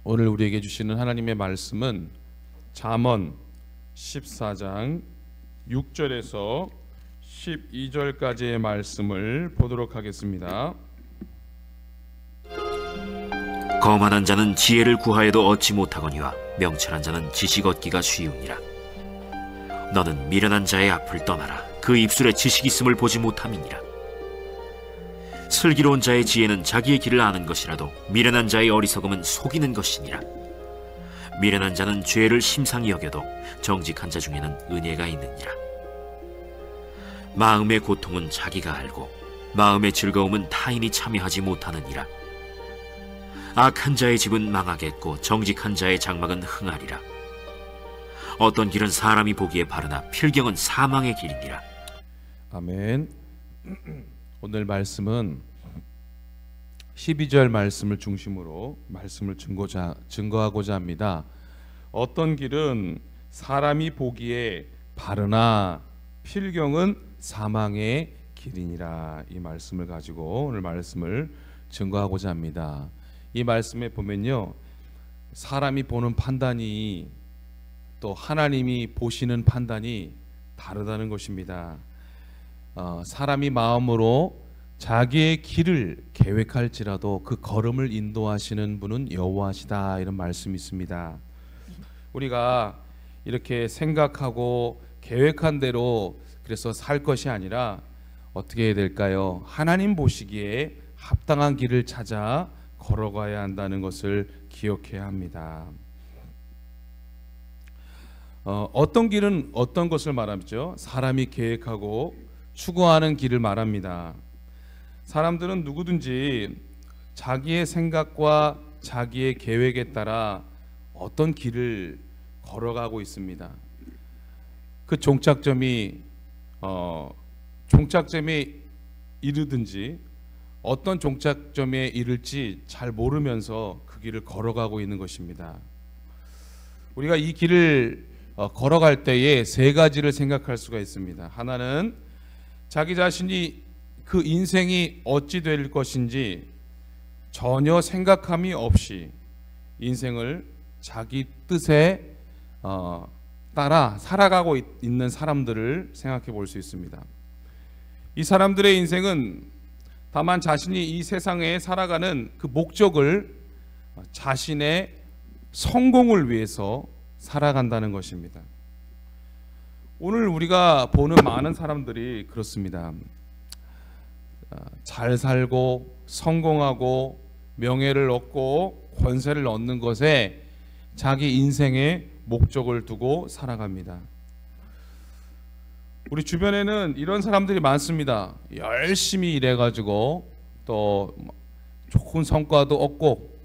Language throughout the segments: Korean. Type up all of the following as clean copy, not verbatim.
오늘 우리에게 주시는 하나님의 말씀은 잠언 14장 6절에서 12절까지의 말씀을 보도록 하겠습니다. 거만한 자는 지혜를 구하여도 얻지 못하거니와 명철한 자는 지식 얻기가 쉬우니라. 너는 미련한 자의 앞을 떠나라. 그 입술에 지식 있음을 보지 못함이니라. 슬기로운 자의 지혜는 자기의 길을 아는 것이라도 미련한 자의 어리석음은 속이는 것이니라. 미련한 자는 죄를 심상히 여겨도 정직한 자 중에는 은혜가 있느니라. 마음의 고통은 자기가 알고 마음의 즐거움은 타인이 참여하지 못하느니라. 악한 자의 집은 망하겠고 정직한 자의 장막은 흥하리라. 어떤 길은 사람이 보기에 바르나 필경은 사망의 길이니라. 아멘. 오늘 말씀은 12절 말씀을 중심으로 말씀을 증거하고자 합니다. 어떤 길은 사람이 보기에 바르나 필경은 사망의 길이니라. 이 말씀을 가지고 오늘 말씀을 증거하고자 합니다. 이 말씀에 보면요, 사람이 보는 판단이 또 하나님이 보시는 판단이 다르다는 것입니다. 사람이 마음으로 자기의 길을 계획할지라도 그 걸음을 인도하시는 분은 여호와시다, 이런 말씀이 있습니다. 우리가 이렇게 생각하고 계획한 대로 그래서 살 것이 아니라 어떻게 해야 될까요? 하나님 보시기에 합당한 길을 찾아 걸어가야 한다는 것을 기억해야 합니다. 어떤 길은 어떤 것을 말하죠? 사람이 계획하고 추구하는 길을 말합니다. 사람들은 누구든지 자기의 생각과 자기의 계획에 따라 어떤 길을 걸어가고 있습니다. 그 종착점에 이르든지 어떤 종착점에 이를지 잘 모르면서 그 길을 걸어가고 있는 것입니다. 우리가 이 길을 걸어갈 때에 세 가지를 생각할 수가 있습니다. 하나는 자기 자신이 그 인생이 어찌 될 것인지 전혀 생각함이 없이 인생을 자기 뜻에 따라 살아가고 있는 사람들을 생각해 볼 수 있습니다. 이 사람들의 인생은 다만 자신이 이 세상에 살아가는 그 목적을 자신의 성공을 위해서 살아간다는 것입니다. 오늘 우리가 보는 많은 사람들이 그렇습니다. 잘 살고 성공하고 명예를 얻고 권세를 얻는 것에 자기 인생의 목적을 두고 살아갑니다. 우리 주변에는 이런 사람들이 많습니다. 열심히 일해가지고 또 좋은 성과도 얻고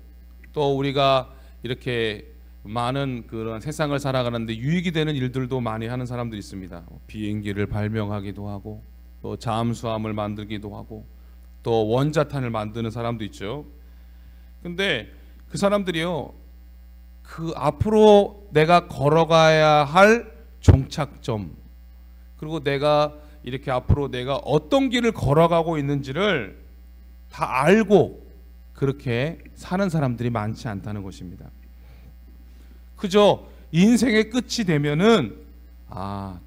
또 우리가 이렇게 많은 그런 세상을 살아가는데 유익이 되는 일들도 많이 하는 사람들이 있습니다. 비행기를 발명하기도 하고 또 잠수함을 만들기도 하고 또 원자탄을 만드는 사람도 있죠. 근데 그 사람들이요, 그 앞으로 내가 걸어가야 할 종착점, 그리고 내가 이렇게 앞으로 내가 어떤 길을 걸어가고 있는지를 다 알고 그렇게 사는 사람들이 많지 않다는 것입니다. 그저 인생의 끝이 되면은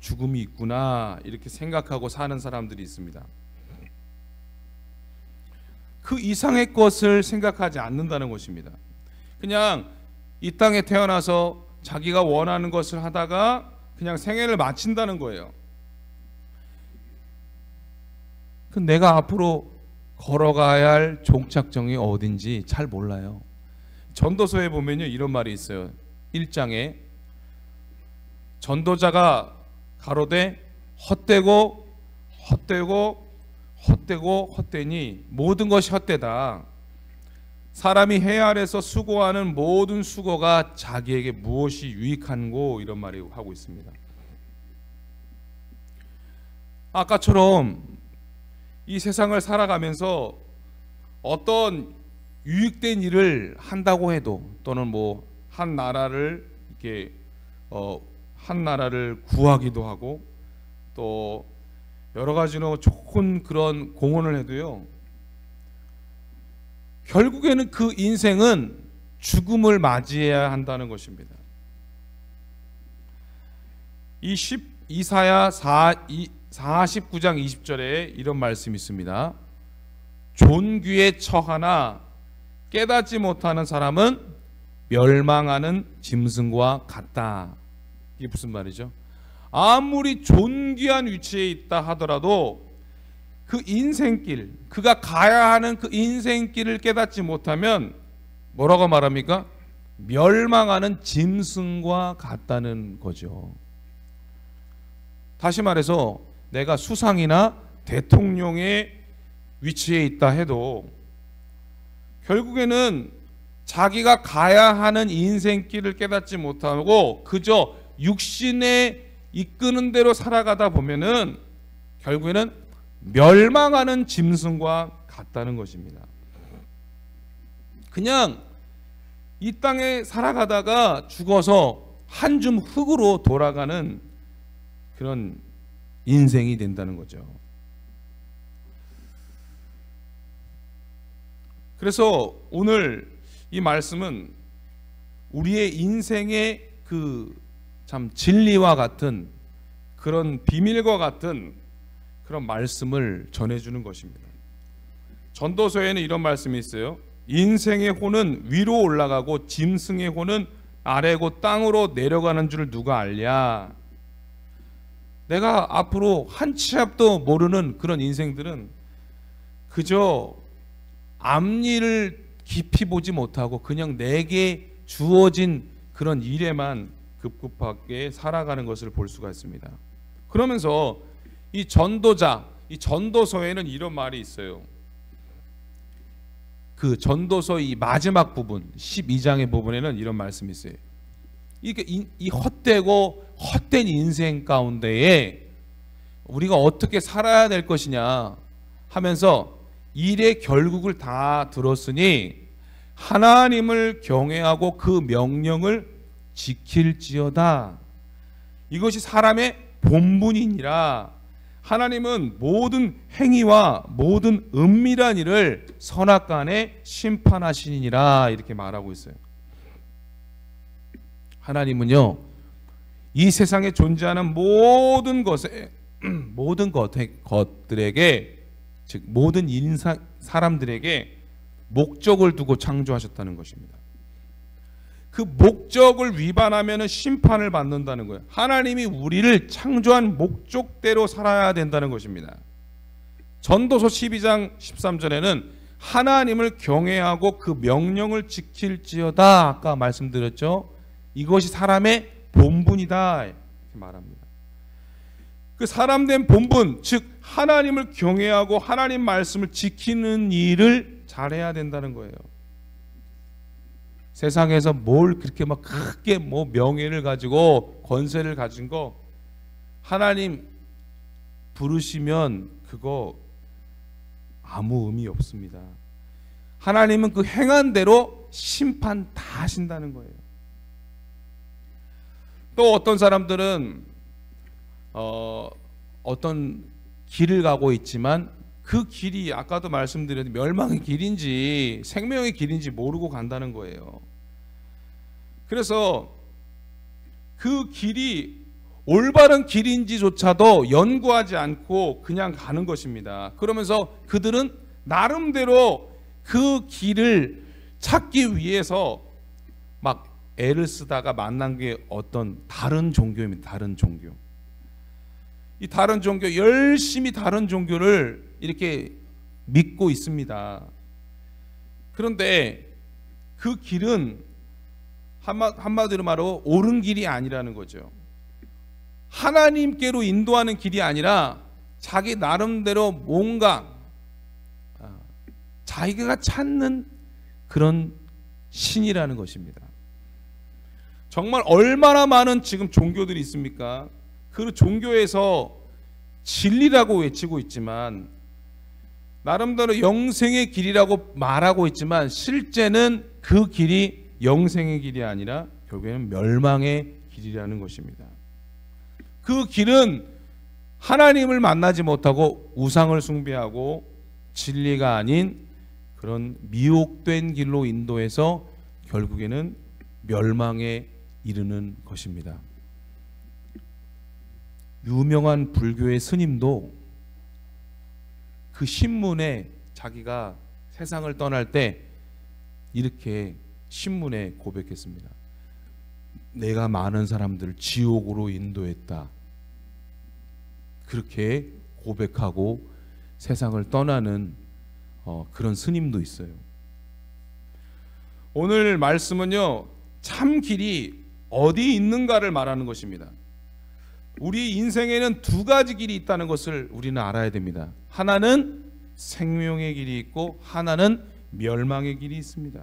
죽음이 있구나 이렇게 생각하고 사는 사람들이 있습니다. 그 이상의 것을 생각하지 않는다는 것입니다. 그냥 이 땅에 태어나서 자기가 원하는 것을 하다가 그냥 생애를 마친다는 거예요. 그 내가 앞으로 걸어가야 할 종착점이 어딘지 잘 몰라요. 전도서에 보면요, 이런 말이 있어요. 1장에 전도자가 가로되 헛되고 헛되니 모든 것이 헛되다. 사람이 해 아래서 수고하는 모든 수고가 자기에게 무엇이 유익한고, 이런 말을 하고 있습니다. 아까처럼 이 세상을 살아가면서 어떤 유익된 일을 한다고 해도 또는 한 나라를 이렇게 한 나라를 구하기도 하고 또 여러 가지로 좋은 그런 공헌을 해도요, 결국에는 그 인생은 죽음을 맞이해야 한다는 것입니다. 이사야 49장 20절에 이런 말씀이 있습니다. 존귀에 처하나 깨닫지 못하는 사람은 멸망하는 짐승과 같다. 이게 무슨 말이죠? 아무리 존귀한 위치에 있다 하더라도 그 인생길, 그가 가야 하는 그 인생길을 깨닫지 못하면 뭐라고 말합니까? 멸망하는 짐승과 같다는 거죠. 다시 말해서 내가 수상이나 대통령의 위치에 있다 해도 결국에는 자기가 가야 하는 인생길을 깨닫지 못하고 그저 육신에 이끄는 대로 살아가다 보면은 결국에는 멸망하는 짐승과 같다는 것입니다. 그냥 이 땅에 살아가다가 죽어서 한 줌 흙으로 돌아가는 그런 인생이 된다는 거죠. 그래서 오늘 이 말씀은 우리의 인생의 그 참 진리와 같은 그런 비밀과 같은 그런 말씀을 전해주는 것입니다. 전도서에는 이런 말씀이 있어요. 인생의 호는 위로 올라가고 짐승의 호는 아래고 땅으로 내려가는 줄 누가 알랴. 내가 앞으로 한 치 앞도 모르는 그런 인생들은 그저 앞일을 깊이 보지 못하고 그냥 내게 주어진 그런 일에만 급급하게 살아가는 것을 볼 수가 있습니다. 그러면서 이 전도자, 이 전도서에는 이런 말이 있어요. 그 전도서 이 마지막 부분 12장의 부분에는 이런 말씀이 있어요. 이게 이 헛되고 헛된 인생 가운데에 우리가 어떻게 살아야 될 것이냐 하면서 일의 결국을 다 들었으니 하나님을 경외하고 그 명령을 지킬지어다. 이것이 사람의 본분이니라. 하나님은 모든 행위와 모든 은밀한 일을 선악간에 심판하시니라. 이렇게 말하고 있어요. 하나님은요, 이 세상에 존재하는 모든 것에 모든 것들에게, 즉 모든 사람들에게 목적을 두고 창조하셨다는 것입니다. 그 목적을 위반하면 심판을 받는다는 거예요. 하나님이 우리를 창조한 목적대로 살아야 된다는 것입니다. 전도서 12장 13절에는 하나님을 경외하고 그 명령을 지킬지어다. 아까 말씀드렸죠. 이것이 사람의 본분이다 이렇게 말합니다. 그 사람된 본분, 즉 하나님을 경외하고 하나님 말씀을 지키는 일을 잘해야 된다는 거예요. 세상에서 뭘 그렇게 막 크게 뭐 명예를 가지고 권세를 가진 거 하나님 부르시면 그거 아무 의미 없습니다. 하나님은 그 행한 대로 심판 다 하신다는 거예요. 또 어떤 사람들은 어떤 길을 가고 있지만 그 길이 아까도 말씀드렸는데 멸망의 길인지 생명의 길인지 모르고 간다는 거예요. 그래서 그 길이 올바른 길인지조차도 연구하지 않고 그냥 가는 것입니다. 그러면서 그들은 나름대로 그 길을 찾기 위해서 막 애를 쓰다가 만난 게 어떤 다른 종교입니다. 다른 종교. 이 다른 종교, 열심히 다른 종교를 이렇게 믿고 있습니다. 그런데 그 길은 한마디로 말하고 옳은 길이 아니라는 거죠. 하나님께로 인도하는 길이 아니라 자기 나름대로 뭔가 자기가 찾는 그런 신이라는 것입니다. 정말 얼마나 많은 지금 종교들이 있습니까? 그 종교에서 진리라고 외치고 있지만 나름대로 영생의 길이라고 말하고 있지만 실제는 그 길이 영생의 길이 아니라 결국에는 멸망의 길이라는 것입니다. 그 길은 하나님을 만나지 못하고 우상을 숭배하고 진리가 아닌 그런 미혹된 길로 인도해서 결국에는 멸망에 이르는 것입니다. 유명한 불교의 스님도 그 신문에 자기가 세상을 떠날 때 이렇게 신문에 고백했습니다. 내가 많은 사람들을 지옥으로 인도했다. 그렇게 고백하고 세상을 떠나는 그런 스님도 있어요. 오늘 말씀은요, 참 길이 어디 있는가를 말하는 것입니다. 우리 인생에는 두 가지 길이 있다는 것을 우리는 알아야 됩니다. 하나는 생명의 길이 있고 하나는 멸망의 길이 있습니다.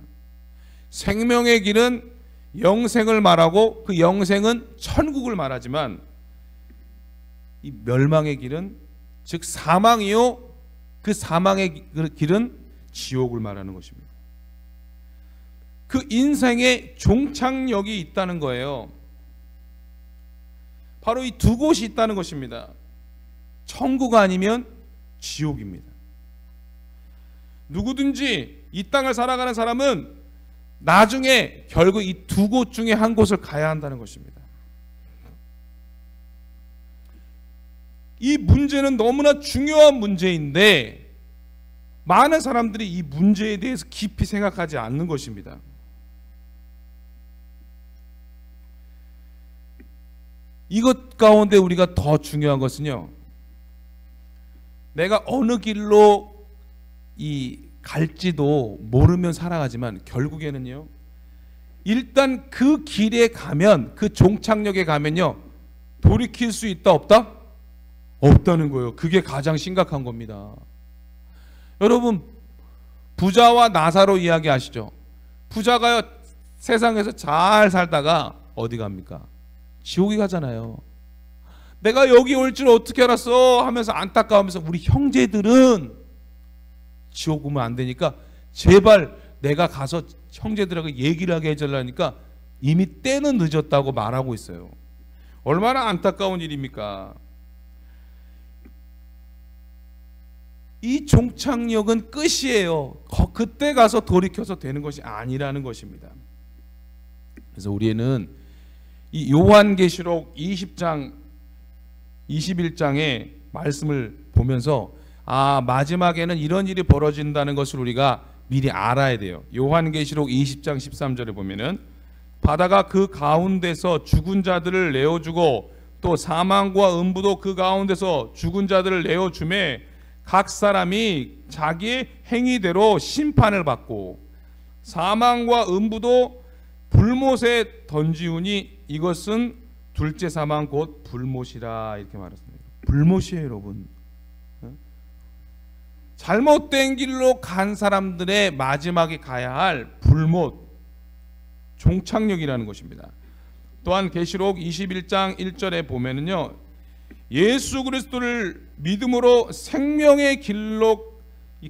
생명의 길은 영생을 말하고 그 영생은 천국을 말하지만, 이 멸망의 길은 즉 사망이요, 그 사망의 길은 지옥을 말하는 것입니다. 그 인생의 종착역이 있다는 거예요. 바로 이 두 곳이 있다는 것입니다. 천국 아니면 지옥입니다. 누구든지 이 땅을 살아가는 사람은 나중에 결국 이 두 곳 중에 한 곳을 가야 한다는 것입니다. 이 문제는 너무나 중요한 문제인데 많은 사람들이 이 문제에 대해서 깊이 생각하지 않는 것입니다. 이것 가운데 우리가 더 중요한 것은요, 내가 어느 길로 갈지도 모르면 살아가지만 결국에는요, 일단 그 길에 가면, 그 종착역에 가면요, 돌이킬 수 있다 없다? 없다는 거예요. 그게 가장 심각한 겁니다. 여러분, 부자와 나사로 이야기 아시죠? 부자가요, 세상에서 잘 살다가 어디 갑니까? 지옥에 가잖아요. 내가 여기 올 줄 어떻게 알았어 하면서 안타까워하면서, 우리 형제들은 지옥 오면 안 되니까 제발 내가 가서 형제들하고 얘기를 하게 해달라니까 이미 때는 늦었다고 말하고 있어요. 얼마나 안타까운 일입니까? 이 종착역은 끝이에요. 그때 가서 돌이켜서 되는 것이 아니라는 것입니다. 그래서 우리는 이 요한계시록 20장 21장의 말씀을 보면서 마지막에는 이런 일이 벌어진다는 것을 우리가 미리 알아야 돼요. 요한계시록 20장 13절에 보면은 바다가 그 가운데서 죽은 자들을 내어주고 또 사망과 음부도 그 가운데서 죽은 자들을 내어주매 각 사람이 자기의 행위대로 심판을 받고 사망과 음부도 불못에 던지우니 이것은 둘째 사망 곧 불못이라, 이렇게 말했습니다. 불못이에요, 여러분. 잘못된 길로 간 사람들의 마지막에 가야 할 불못, 종착역이라는 것입니다. 또한 계시록 21장 1절에 보면은요, 예수 그리스도를 믿음으로 생명의 길로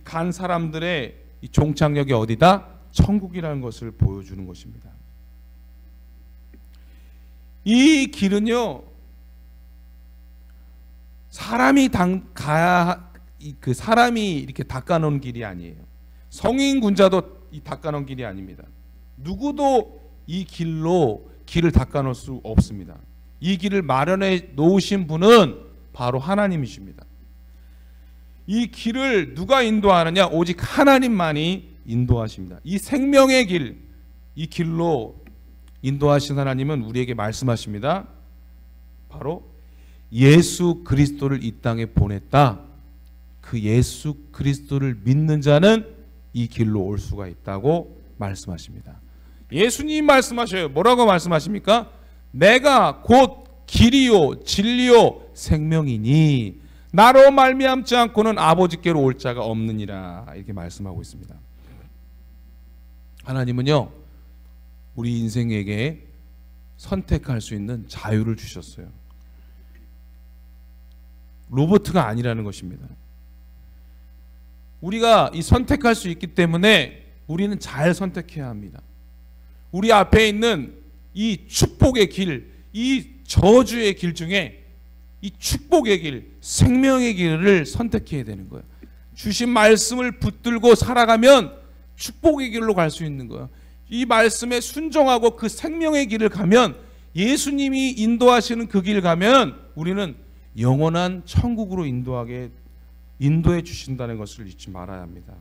간 사람들의 이 종착역이 어디다? 천국이라는 것을 보여주는 것입니다. 이 길은요, 사람이 사람이 이렇게 닦아놓은 길이 아니에요. 성인 군자도 닦아놓은 길이 아닙니다. 누구도 이 길을 닦아놓을 수 없습니다. 이 길을 마련해 놓으신 분은 바로 하나님이십니다. 이 길을 누가 인도하느냐? 오직 하나님만이 인도하십니다. 이 생명의 길, 이 길로 인도하신 하나님은 우리에게 말씀하십니다. 바로 예수 그리스도를 이 땅에 보냈다. 그 예수 그리스도를 믿는 자는 이 길로 올 수가 있다고 말씀하십니다. 예수님 말씀하셔요. 뭐라고 말씀하십니까? 내가 곧 길이요 진리요 생명이니 나로 말미암지 않고는 아버지께로 올 자가 없느니라, 이렇게 말씀하고 있습니다. 하나님은요, 우리 인생에게 선택할 수 있는 자유를 주셨어요. 로봇가 아니라는 것입니다. 우리가 이 선택할 수 있기 때문에 우리는 잘 선택해야 합니다. 우리 앞에 있는 이 축복의 길, 이 저주의 길 중에 이 축복의 길, 생명의 길을 선택해야 되는 거예요. 주신 말씀을 붙들고 살아가면 축복의 길로 갈 수 있는 거예요. 이 말씀에 순종하고 그 생명의 길을 가면, 예수님이 인도하시는 그 길 가면 우리는 영원한 천국으로 인도해 주신다는 것을 잊지 말아야 합니다.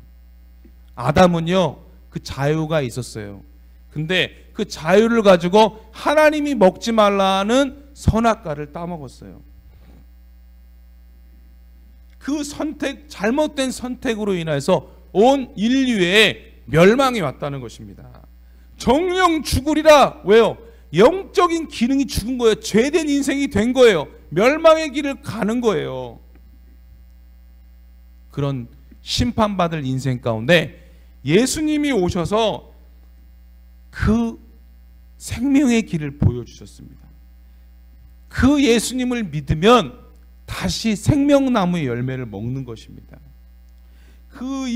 아담은요, 그 자유가 있었어요. 근데 그 자유를 가지고 하나님이 먹지 말라는 선악과를 따먹었어요. 그 잘못된 선택으로 인해서 온 인류에 멸망이 왔다는 것입니다. 정령 죽으리라. 왜요? 영적인 기능이 죽은 거예요. 죄된 인생이 된 거예요. 멸망의 길을 가는 거예요. 그런 심판받을 인생 가운데 예수님이 오셔서 그 생명의 길을 보여주셨습니다. 그 예수님을 믿으면 다시 생명나무의 열매를 먹는 것입니다. 그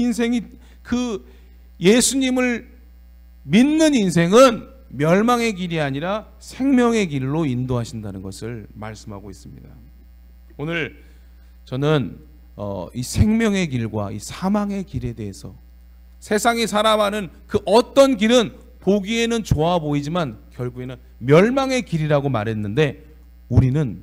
예수님을 믿는 인생은 멸망의 길이 아니라 생명의 길로 인도하신다는 것을 말씀하고 있습니다. 오늘 저는 이 생명의 길과 이 사망의 길에 대해서, 세상이 살아가는 그 어떤 길은 보기에는 좋아 보이지만 결국에는 멸망의 길이라고 말했는데, 우리는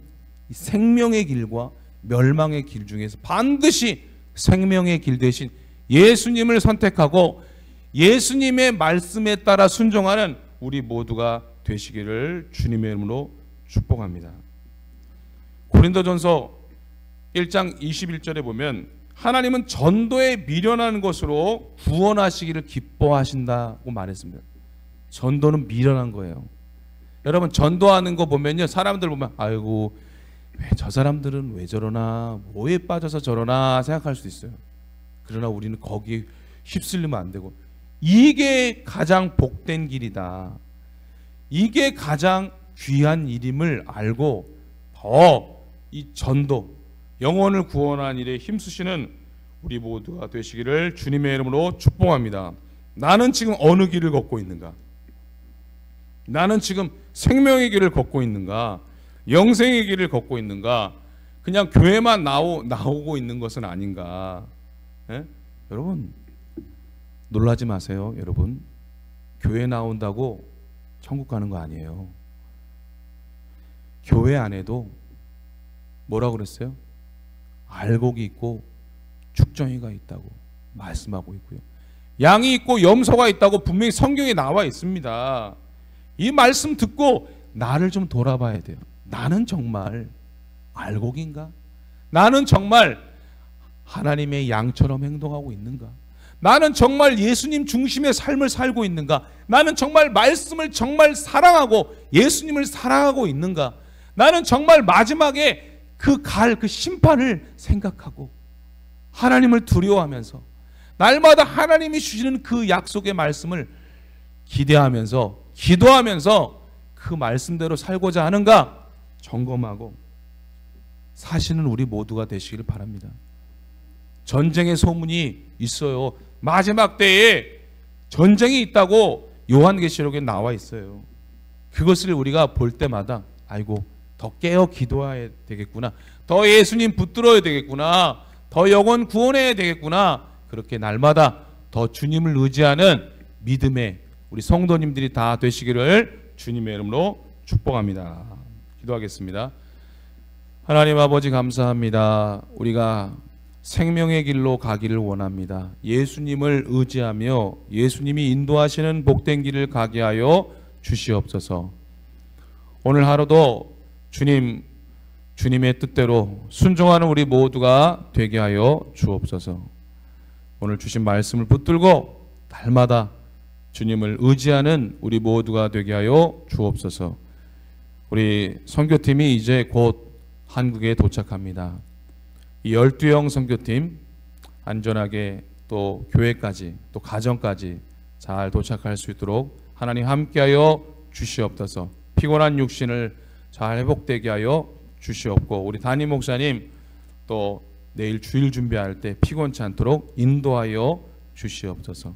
이 생명의 길과 멸망의 길 중에서 반드시 생명의 길 대신 예수님을 선택하고 예수님의 말씀에 따라 순종하는 우리 모두가 되시기를 주님의 이름으로 축복합니다. 고린도전서 1장 21절에 보면 하나님은 전도에 미련한 것으로 구원하시기를 기뻐하신다고 말했습니다. 전도는 미련한 거예요. 여러분, 전도하는 거 보면요, 사람들 보면 아이고 왜 저 사람들은 왜 저러나, 뭐에 빠져서 저러나 생각할 수도 있어요. 그러나 우리는 거기에 휩쓸리면 안 되고, 이게 가장 복된 길이다, 이게 가장 귀한 일임을 알고 더 이 전도, 영혼을 구원하는 일에 힘쓰시는 우리 모두가 되시기를 주님의 이름으로 축복합니다. 나는 지금 어느 길을 걷고 있는가? 나는 지금 생명의 길을 걷고 있는가? 영생의 길을 걷고 있는가? 그냥 교회만 나오고 있는 것은 아닌가? 예? 여러분, 놀라지 마세요. 여러분, 교회 나온다고 천국 가는 거 아니에요. 교회 안에도 뭐라고 그랬어요? 알곡이 있고 축정이가 있다고 말씀하고 있고요. 양이 있고 염소가 있다고 분명히 성경에 나와 있습니다. 이 말씀 듣고 나를 좀 돌아봐야 돼요. 나는 정말 알곡인가? 나는 정말 하나님의 양처럼 행동하고 있는가? 나는 정말 예수님 중심의 삶을 살고 있는가? 나는 정말 말씀을 정말 사랑하고 예수님을 사랑하고 있는가? 나는 정말 마지막에 그 심판을 생각하고 하나님을 두려워하면서 날마다 하나님이 주시는 그 약속의 말씀을 기대하면서 기도하면서 그 말씀대로 살고자 하는가 점검하고 사시는 우리 모두가 되시기를 바랍니다. 전쟁의 소문이 있어요. 마지막 때에 전쟁이 있다고 요한계시록에 나와 있어요. 그것을 우리가 볼 때마다 아이고 더 깨어 기도해야 되겠구나, 더 예수님 붙들어야 되겠구나, 더 영혼 구원해야 되겠구나, 그렇게 날마다 더 주님을 의지하는 믿음의 우리 성도님들이 다 되시기를 주님의 이름으로 축복합니다. 기도하겠습니다. 하나님 아버지 감사합니다. 우리가 생명의 길로 가기를 원합니다. 예수님을 의지하며 예수님이 인도하시는 복된 길을 가게 하여 주시옵소서. 오늘 하루도 주님의 뜻대로 순종하는 우리 모두가 되게 하여 주옵소서. 오늘 주신 말씀을 붙들고 날마다 주님을 의지하는 우리 모두가 되게 하여 주옵소서. 우리 선교팀이 이제 곧 한국에 도착합니다. 이 12형 선교팀 안전하게 또 교회까지 또 가정까지 잘 도착할 수 있도록 하나님 함께하여 주시옵소서. 피곤한 육신을 잘 회복되게 하여 주시옵고, 우리 담임 목사님 또 내일 주일 준비할 때 피곤치 않도록 인도하여 주시옵소서.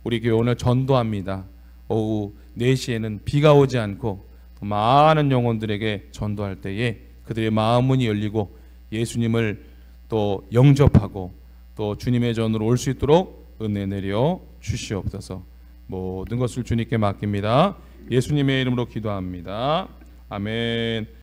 우리 교회 오늘 전도합니다. 오후 4시에는 비가 오지 않고 많은 영혼들에게 전도할 때에 그들의 마음 문이 열리고 예수님을 또 영접하고 또 주님의 전으로 올 수 있도록 은혜 내려 주시옵소서. 모든 것을 주님께 맡깁니다. 예수님의 이름으로 기도합니다. 아멘.